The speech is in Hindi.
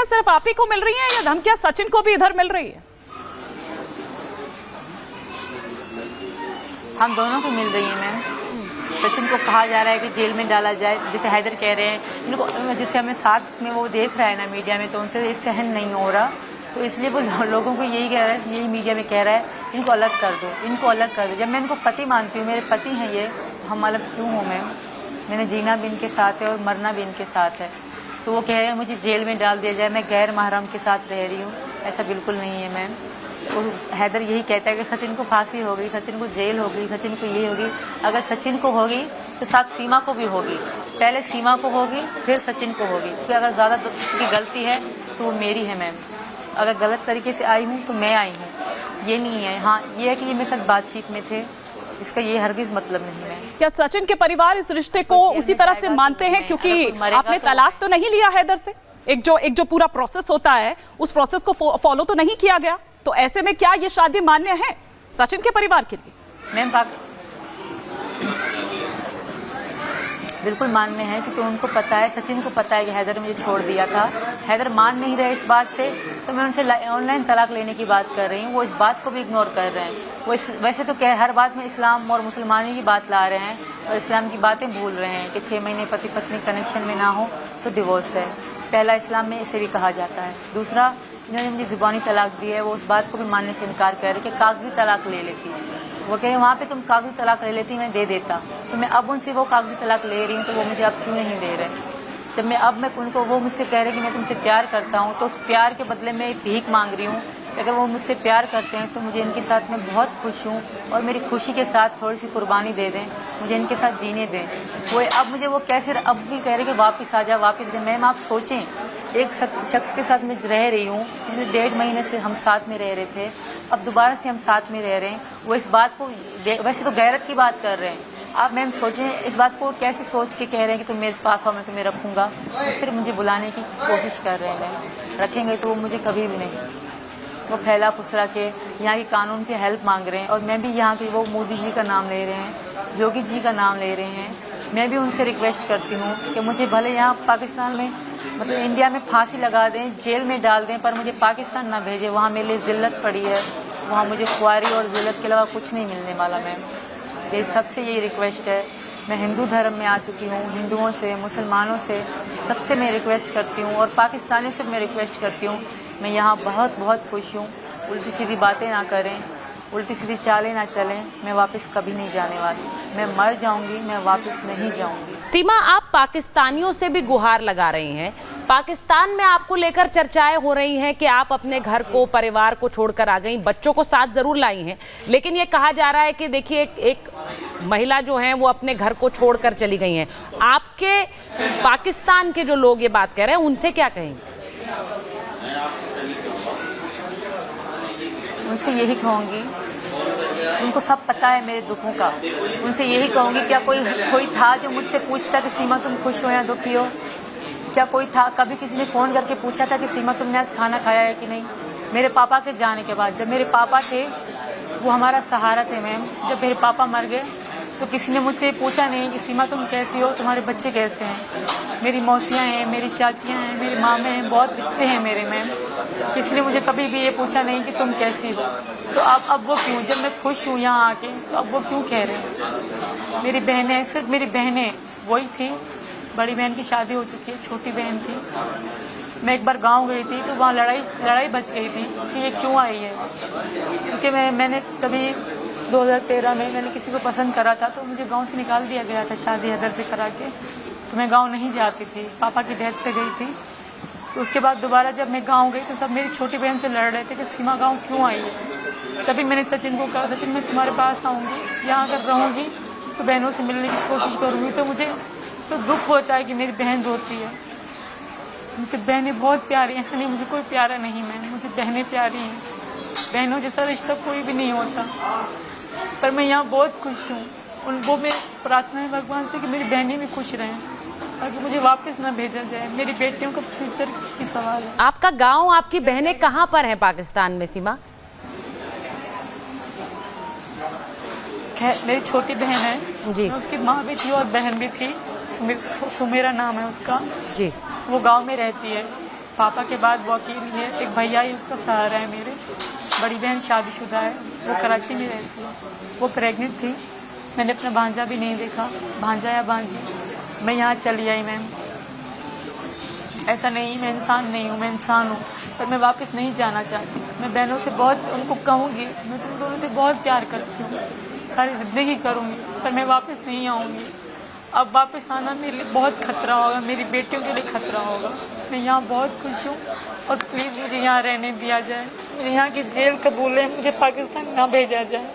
सिर्फ आप ही को मिल रही हैं या धमकियां सचिन को भी इधर मिल रही है? हम दोनों को मिल रही है मैम। सचिन को कहा जा रहा है कि जेल में डाला जाए, जैसे हैदर कह रहे हैं इनको, जैसे हमें साथ में वो देख रहा है ना मीडिया में, तो उनसे सहन नहीं हो रहा, तो इसलिए वो लोगों को यही कह रहा है, यही मीडिया में कह रहा है इनको अलग कर दो, इनको अलग कर दो। जब मैं इनको पति मानती हूँ, मेरे पति हैं ये, हम अलग क्यों हूँ मैम? मैंने जीना भी इनके साथ है और मरना भी इनके साथ है। तो वो कह रहे हैं मुझे जेल में डाल दिया जाए, मैं गैर महरम के साथ रह रही हूँ। ऐसा बिल्कुल नहीं है मैम। हैदर यही कहता है कि सचिन को फांसी हो गई, सचिन को जेल हो गई, सचिन को ये होगी। अगर सचिन को होगी तो साथ सीमा को भी होगी, पहले सीमा को होगी फिर सचिन को होगी, क्योंकि अगर ज़्यादा किसी की गलती है तो वो मेरी है मैम। अगर गलत तरीके से आई हूँ तो मैं आई हूँ, ये नहीं है। हाँ, ये है कि ये मेरे साथ बातचीत में थे, इसका ये हरगिज मतलब नहीं है। क्या सचिन के परिवार इस रिश्ते को उसी तरह से मानते हैं? क्योंकि आपने तलाक तो नहीं लिया हैदर से, एक जो पूरा प्रोसेस होता है उस प्रोसेस को फॉलो तो नहीं किया गया, तो ऐसे में क्या ये शादी मान्य है सचिन के परिवार के लिए? मैम बिल्कुल मान्य है, क्योंकि उनको पता है, सचिन को पता है कि हैदर मुझे छोड़ दिया था। हैदर मान नहीं रहे इस बात से, तो मैं उनसे ऑनलाइन तलाक लेने की बात कर रही हूँ, वो इस बात को भी इग्नोर कर रहे हैं। वो वैसे तो हर बात में इस्लाम और मुसलमानी की बात ला रहे हैं और इस्लाम की बातें भूल रहे हैं कि 6 महीने पति पत्नी कनेक्शन में ना हो तो डिवोर्स है। पहला इस्लाम में इसे भी कहा जाता है। दूसरा, इन्होंने मुझे ज़ुबानी तलाक दी है, वो उस बात को भी मानने से इनकार कर रहे कि कागजी तलाक ले लेती। वो कह रहे वहाँ पे तुम कागजी तलाक ले लेती, मैं दे देता, तो मैं अब उनसे वो कागजी तलाक ले रही हूँ, तो वो मुझे अब क्यों नहीं दे रहे? जब मैं उनको, वो मुझसे कह रहे कि मैं तुमसे प्यार करता हूँ, तो उस प्यार के बदले में भीख मांग रही हूँ। अगर वो मुझसे प्यार करते हैं तो मुझे इनके साथ मैं बहुत खुश हूँ और मेरी खुशी के साथ थोड़ी सी कुर्बानी दे दें, मुझे इनके साथ जीने दें। वो अब मुझे वो कैसे अब भी कह रहे कि वापस आ जा, वापस आ। मैम आप सोचें, एक शख्स के साथ मैं रह रही हूँ, पिछले 1.5 महीने से हम साथ में रह रहे थे, अब दोबारा से हम साथ में रह रहे हैं। वो इस बात को, वैसे तो गैरत की बात कर रहे हैं, आप मैम सोचें इस बात को कैसे सोच के कह रहे हैं कि तुम मेरे पास आओ, मैं तुम्हें रखूँगा। वो सिर्फ मुझे बुलाने की कोशिश कर रहे हैं मैम, रखेंगे तो वो मुझे कभी भी नहीं। वो फैला फुसला के यहाँ की कानून की हेल्प मांग रहे हैं, और मैं भी यहाँ की, वो मोदी जी का नाम ले रहे हैं, योगी जी का नाम ले रहे हैं। मैं भी उनसे रिक्वेस्ट करती हूँ कि मुझे भले यहाँ पाकिस्तान में, मतलब इंडिया में फांसी लगा दें, जेल में डाल दें, पर मुझे पाकिस्तान ना भेजें। वहाँ मेरे लिए जिल्लत पड़ी है, वहाँ मुझे खुआरी और जिल्लत के अलावा कुछ नहीं मिलने वाला मैम। ये सबसे यही रिक्वेस्ट है। मैं हिंदू धर्म में आ चुकी हूँ, हिंदुओं से, मुसलमानों से, सबसे मैं रिक्वेस्ट करती हूँ, और पाकिस्तानी से मैं रिक्वेस्ट करती हूँ, मैं यहाँ बहुत बहुत खुश हूँ। उल्टी सीधी बातें ना करें, उल्टी सीधी चालें ना चलें। मैं वापस कभी नहीं जाने वाली, मैं मर जाऊंगी, मैं वापस नहीं जाऊंगी। सीमा, आप पाकिस्तानियों से भी गुहार लगा रही हैं। पाकिस्तान में आपको लेकर चर्चाएं हो रही हैं कि आप अपने घर को, परिवार को छोड़कर आ गई, बच्चों को साथ जरूर लाई हैं, लेकिन ये कहा जा रहा है कि देखिए एक महिला जो है वो अपने घर को छोड़कर चली गई हैं। आपके पाकिस्तान के जो लोग ये बात कह रहे हैं उनसे क्या कहेंगे? उनसे यही कहूँगी, उनको सब पता है मेरे दुखों का। उनसे यही कहूँगी, क्या कोई था जो मुझसे पूछता कि सीमा तुम खुश हो या दुखी हो? क्या कोई था? कभी किसी ने फ़ोन करके पूछा था कि सीमा तुमने आज खाना खाया है कि नहीं? मेरे पापा के जाने के बाद, जब मेरे पापा थे वो हमारा सहारा थे मैम, जब मेरे पापा मर गए तो किसी ने मुझसे पूछा नहीं कि सीमा तुम कैसी हो, तुम्हारे बच्चे कैसे हैं? मेरी मौसियाँ हैं, मेरी चाचियाँ हैं, मेरे मामे हैं, बहुत रिश्ते हैं मेरे मैम। किसी ने मुझे कभी भी ये पूछा नहीं कि तुम कैसी हो। तो अब वो क्यों, जब मैं खुश हूँ यहाँ आके, तो अब वो क्यों कह रहे हैं? मेरी बहनें, सिर्फ मेरी बहनें वही थी। बड़ी बहन की शादी हो चुकी है, छोटी बहन थी। मैं एक बार गांव गई थी तो वहाँ लड़ाई बच गई थी कि ये क्यों आई है, क्योंकि मैंने कभी 2013 में मैंने किसी को पसंद करा था, तो मुझे गांव से निकाल दिया गया था शादी हैदर से करा के, तो मैं गांव नहीं जाती थी, पापा की डेथ पे गई थी। तो उसके बाद दोबारा जब मैं गांव गई तो सब मेरी छोटी बहन से लड़ रहे थे कि सीमा गांव क्यों आई है। तभी मैंने सचिन को कहा, सचिन मैं तुम्हारे पास आऊँगी, यहाँ अगर रहूँगी तो बहनों से मिलने की कोशिश करूँगी। तो मुझे तो दुख होता है कि मेरी बहन रोती है। मुझे बहनें बहुत प्यारी हैं, ऐसा नहीं मुझे कोई प्यारा नहीं मैम, मुझे बहनें प्यारी हैं। बहनों जैसा रिश्ता कोई भी नहीं होता। पर मैं यहाँ बहुत खुश हूँ। उनको मैं प्रार्थना है भगवान से कि मेरी बहनें भी खुश रहें, ताकि मुझे वापस ना भेजा जाए। मेरी बेटियों का फ्यूचर की सवाल है। आपका गांव, आपकी बहनें कहाँ पर हैं पाकिस्तान में सीमा? मेरी छोटी बहन है जी, उसकी माँ भी थी और बहन भी थी, सुमेरा नाम है उसका जी। वो गांव में रहती है। पापा के बाद वो अकेली है, एक भैया ही उसका सहारा है मेरे। बड़ी बहन शादीशुदा है, वो कराची में रहती है, वो प्रेग्नेंट थी। मैंने अपना भांजा भी नहीं देखा, भांजा या भांजी। मैं यहाँ चली आई मैम। ऐसा नहीं, मैं इंसान नहीं हूँ, मैं इंसान हूँ, पर मैं वापस नहीं जाना चाहती। मैं बहनों से बहुत उनको कहूँगी, मैं तुम दोनों से बहुत प्यार करती हूँ, सारी ज़िंदगी करूँगी, पर मैं वापस नहीं आऊँगी। अब वापस आना मेरे लिए बहुत खतरा होगा, मेरी बेटियों के लिए खतरा होगा। मैं यहाँ बहुत खुश हूँ और प्लीज़ मुझे यहाँ रहने दिया जाए। मुझे यहाँ की जेल कबूल है, मुझे पाकिस्तान ना भेजा जाए।